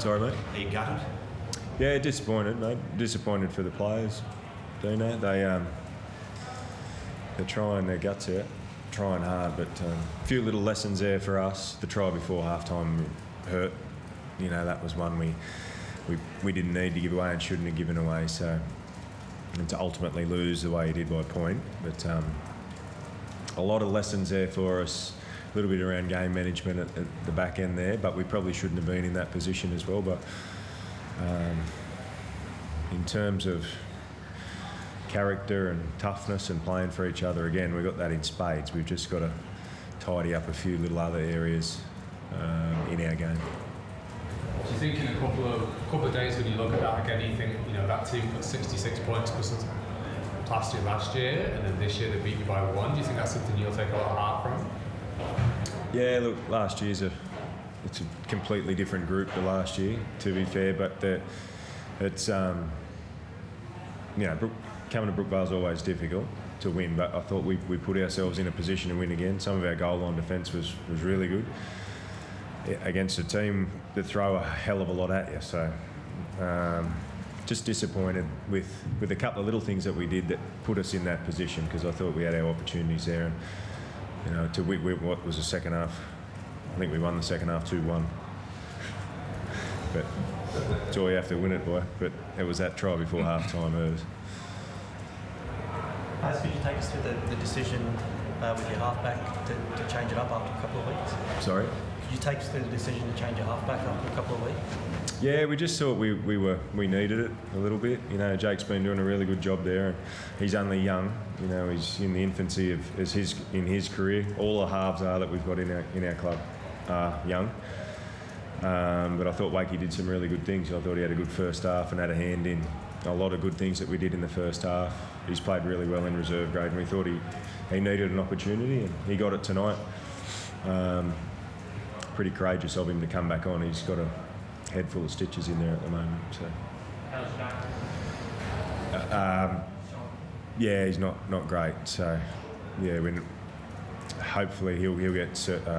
Sorry, mate? Are you gutted? Yeah, disappointed, mate. Disappointed for the players, Dino. They're trying their guts out, trying hard, but a few little lessons there for us. The try before half-time hurt. You know, that was one we didn't need to give away and shouldn't have given away. So, and to ultimately lose the way he did by a point. But a lot of lessons there for us. A little bit around game management at the back end there, but we probably shouldn't have been in that position as well. But in terms of character and toughness and playing for each other, again, we've got that in spades. We've just got to tidy up a few little other areas in our game. Do you think in a couple of days when you look at that again, you think, you know, that team got 66 points because of last year, and then this year they beat you by 1? Do you think that's something you'll take a lot of heart from? Yeah, look, last year's it's a completely different group to last year, to be fair, but it's coming to Brookvale's always difficult to win, but I thought we put ourselves in a position to win again. Some of our goal line defence was really good against a team that throw a hell of a lot at you. So just disappointed with a couple of little things that we did that put us in that position, because I thought we had our opportunities there. And, you know, to what was the second half? I think we won the second half 2-1. But it's all you have to win it by. But it was that try before half-time hers. Could you take us through the decision with your halfback to change it up after a couple of weeks? Sorry? Could you take us through the decision to change your halfback after a couple of weeks? Yeah, we just thought we needed it a little bit. You know, Jake's been doing a really good job there, and he's only young. You know, he's in the infancy of his career. All the halves are that we've got in our club are young. But I thought Wakey did some really good things. I thought he had a good first half and had a hand in a lot of good things that we did in the first half. He's played really well in reserve grade, and we thought he needed an opportunity, and he got it tonight. Pretty courageous of him to come back on. He's got a head full of stitches in there at the moment. So. Yeah, he's not great. So, yeah, hopefully he'll get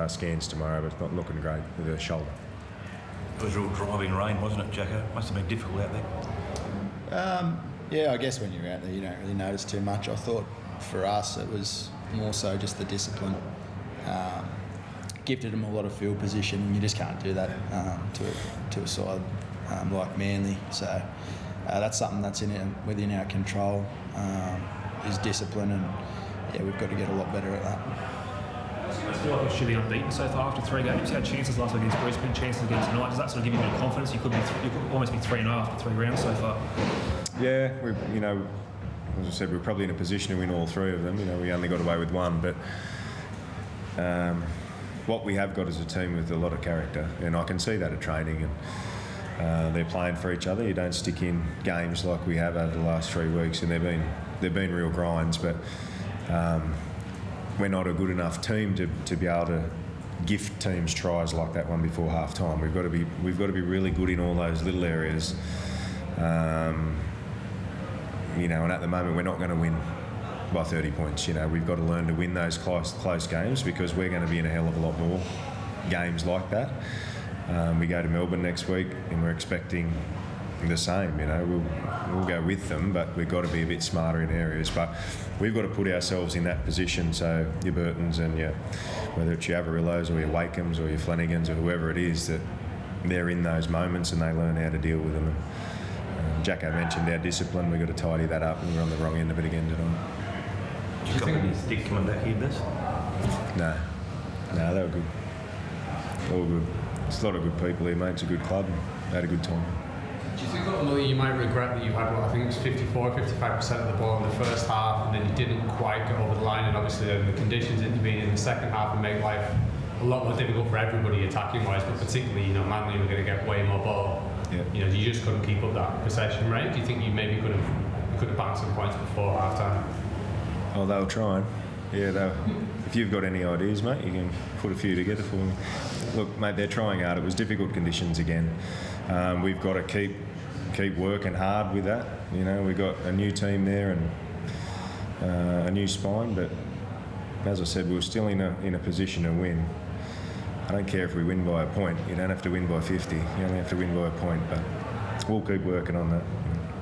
scans tomorrow, but it's not looking great with the shoulder. It was real driving rain, wasn't it, Jacko? Must have been difficult out there. Yeah, I guess when you're out there, you don't really notice too much. I thought for us it was more so just the discipline. Gifted them a lot of field position, and you just can't do that to a side like Manly. So that's something that's within our control, is discipline, and yeah, we've got to get a lot better at that. I feel like we should be unbeaten so far after 3 games. You had chances last week against Brisbane, chances again tonight. Does that sort of give you a bit of confidence? You could almost be 3-0 after 3 rounds so far. Yeah, as I said, we're probably in a position to win all 3 of them. You know, we only got away with 1, but what we have got is a team with a lot of character, and I can see that at training, and they're playing for each other. You don't stick in games like we have over the last 3 weeks, and they've been real grinds, but we're not a good enough team to be able to gift teams tries like that one before half time. We've got to be really good in all those little areas. You know, and at the moment we're not going to win by 30 points. You know, we've got to learn to win those close games, because we're going to be in a hell of a lot more games like that. We go to Melbourne next week, and we're expecting the same. You know, we'll go with them, but we've got to be a bit smarter in areas. But we've got to put ourselves in that position. So your Burtons and whether it's your Avarillos or your Wakems or your Flanagans or whoever it is, that they're in those moments and they learn how to deal with them. Jacko mentioned our discipline. We've got to tidy that up, and we're on the wrong end of it again tonight. Did you got any stick coming back here, this? No, they were good. All good. It's a lot of good people here, mate. It's a good club. They had a good time. Do you think ultimately you might regret that you had, I think it was 55% of the ball in the first half, and then you didn't quite get over the line, and obviously the conditions intervened in the second half and make life a lot more difficult for everybody attacking wise, but particularly, you know, Manly were going to get way more ball. Yeah. You know, you just couldn't keep up that possession rate. Do you think you maybe could have banked some points before half time? Oh, they were trying. Yeah, if you've got any ideas, mate, you can put a few together for me. Look, mate, they're trying hard. It was difficult conditions again. We've got to keep working hard with that. You know, we've got a new team there and a new spine, but as I said, we were still in a position to win. I don't care if we win by a point. You don't have to win by 50. You only have to win by a point. But we'll keep working on that.